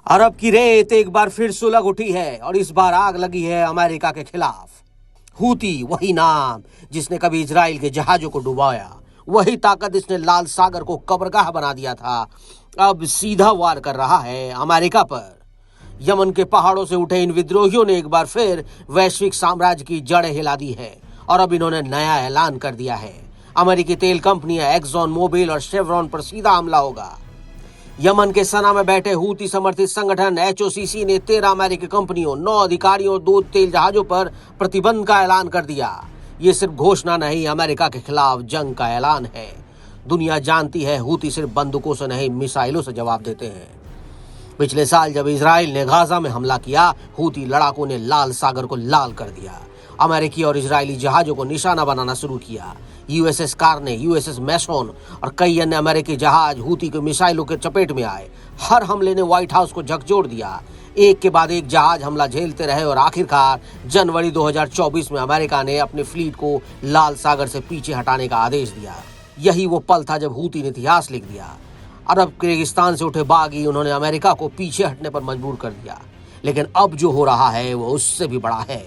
अरब की रेत एक बार फिर सुलग उठी है और इस बार आग लगी है अमेरिका के खिलाफ। हूती वही नाम जिसने कभी इजराइल के जहाजों को डुबाया, वही ताकत जिसने लाल सागर को कब्रगाह बना दिया था, अब सीधा वार कर रहा है अमेरिका पर। यमन के पहाड़ों से उठे इन विद्रोहियों ने एक बार फिर वैश्विक साम्राज्य की जड़ें हिला दी है और अब इन्होंने नया ऐलान कर दिया है। अमेरिकी तेल कंपनियां एक्सॉन मोबिल और शेवरॉन पर सीधा हमला होगा। यमन के सना में बैठे हूती समर्थित संगठन एचओसीसी ने 13 अमेरिकी कंपनियों, 9 अधिकारियों और 2 तेल जहाजों पर प्रतिबंध का ऐलान कर दिया। ये सिर्फ घोषणा नहीं, अमेरिका के खिलाफ जंग का ऐलान है। दुनिया जानती है हूती सिर्फ बंदूकों से नहीं, मिसाइलों से जवाब देते हैं। पिछले साल जब इजराइल ने गाजा में हमला किया, हूती लड़ाकों ने लाल सागर को लाल कर दिया। अमेरिकी और इजरायली जहाजों को निशाना बनाना शुरू किया। यूएसएस कारने, यूएसएस मैसोन और कई अन्य अमेरिकी जहाज हूती के मिसाइलों के चपेट में आए। हर हमले ने व्हाइट हाउस को झकझोर दिया। एक के बाद एक जहाज हमला झेलते रहे और आखिरकार जनवरी 2024 में अमेरिका ने अपने फ्लीट को लाल सागर से पीछे हटाने का आदेश दिया। यही वो पल था जब हूती ने इतिहास लिख दिया। अरब के रेगिस्तान से उठे बागी उन्होंने अमेरिका को पीछे हटने पर मजबूर कर दिया। लेकिन अब जो हो रहा है वो उससे भी बड़ा है।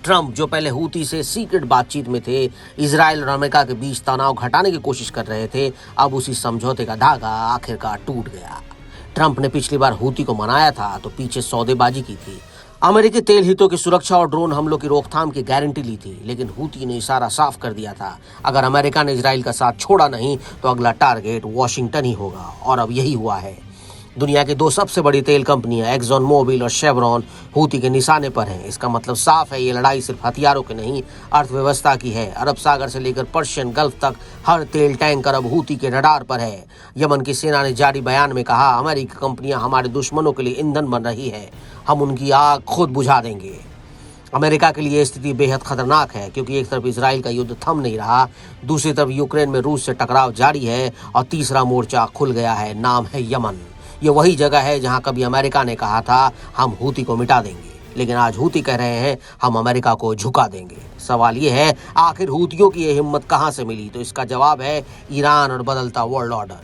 ट्रंप जो पहले हूती से सीक्रेट बातचीत में थे, इजराइल और अमेरिका के बीच तनाव घटाने की कोशिश कर रहे थे, अब उसी समझौते का धागा आखिरकार टूट गया। ट्रंप ने पिछली बार हूती को मनाया था तो पीछे सौदेबाजी की थी, अमेरिकी तेल हितों की सुरक्षा और ड्रोन हमलों की रोकथाम की गारंटी ली थी। लेकिन हूती ने इशारा साफ कर दिया था, अगर अमेरिका ने इजराइल का साथ छोड़ा नहीं तो अगला टारगेट वॉशिंगटन ही होगा। और अब यही हुआ है। दुनिया की 2 सबसे बड़ी तेल कंपनियां एक्सॉन मोबिल और शेवरॉन हूती के निशाने पर हैं। इसका मतलब साफ है, ये लड़ाई सिर्फ हथियारों की नहीं, अर्थव्यवस्था की है। अरब सागर से लेकर पर्शियन गल्फ तक हर तेल टैंकर अब हूती के रडार पर है। यमन की सेना ने जारी बयान में कहा, अमेरिकी कंपनियां हमारे दुश्मनों के लिए ईंधन बन रही है, हम उनकी आग खुद बुझा देंगे। अमेरिका के लिए स्थिति बेहद खतरनाक है, क्योंकि एक तरफ इजराइल का युद्ध थम नहीं रहा, दूसरी तरफ यूक्रेन में रूस से टकराव जारी है और तीसरा मोर्चा खुल गया है, नाम है यमन। ये वही जगह है जहां कभी अमेरिका ने कहा था हम हूती को मिटा देंगे, लेकिन आज हूती कह रहे हैं हम अमेरिका को झुका देंगे। सवाल ये है, आखिर हूतियों की ये हिम्मत कहां से मिली? तो इसका जवाब है ईरान और बदलता वर्ल्ड ऑर्डर।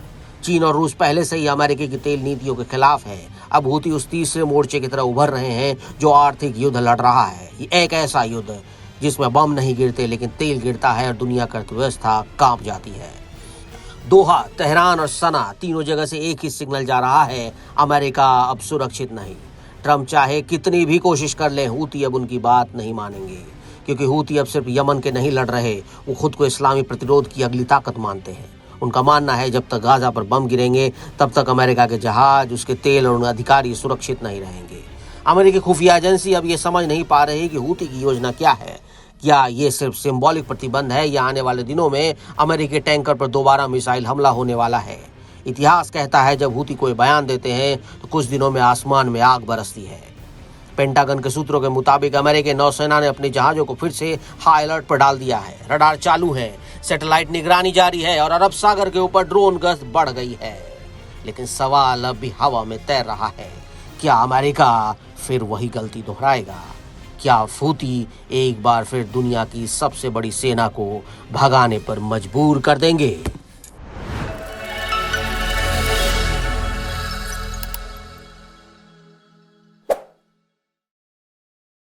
चीन और रूस पहले से ही अमेरिका की तेल नीतियों के खिलाफ है। अब हूती उस तीसरे मोर्चे की तरह उभर रहे हैं जो आर्थिक युद्ध लड़ रहा है। ये एक ऐसा युद्ध जिसमें बम नहीं गिरते लेकिन तेल गिरता है और दुनिया की अर्थव्यवस्था कांप जाती है। दोहा, तेहरान और सना तीनों जगह से एक ही सिग्नल जा रहा है, अमेरिका अब सुरक्षित नहीं। ट्रंप चाहे कितनी भी कोशिश कर ले, हूती अब उनकी बात नहीं मानेंगे, क्योंकि हूती अब सिर्फ यमन के नहीं लड़ रहे, वो खुद को इस्लामी प्रतिरोध की अगली ताकत मानते हैं। उनका मानना है जब तक गाजा पर बम गिरेंगे तब तक अमेरिका के जहाज, उसके तेल और उनके अधिकारी सुरक्षित नहीं रहेंगे। अमेरिकी खुफिया एजेंसी अब ये समझ नहीं पा रही कि हूती की योजना क्या है। क्या ये सिर्फ सिंबॉलिक प्रतिबंध है या आने वाले दिनों में अमेरिकी टैंकर पर दोबारा मिसाइल हमला होने वाला है? इतिहास कहता है जब हूती कोई बयान देते हैं तो कुछ दिनों में आसमान में आग बरसती है। पेंटागन के सूत्रों के मुताबिक अमेरिकी नौसेना ने अपने जहाजों को फिर से हाई अलर्ट पर डाल दिया है। रडार चालू है, सैटेलाइट निगरानी जारी है और अरब सागर के ऊपर ड्रोन गश्त बढ़ गई है। लेकिन सवाल अब भी हवा में तैर रहा है, क्या अमेरिका फिर वही गलती दोहराएगा? क्या हूती एक बार फिर दुनिया की सबसे बड़ी सेना को भगाने पर मजबूर कर देंगे?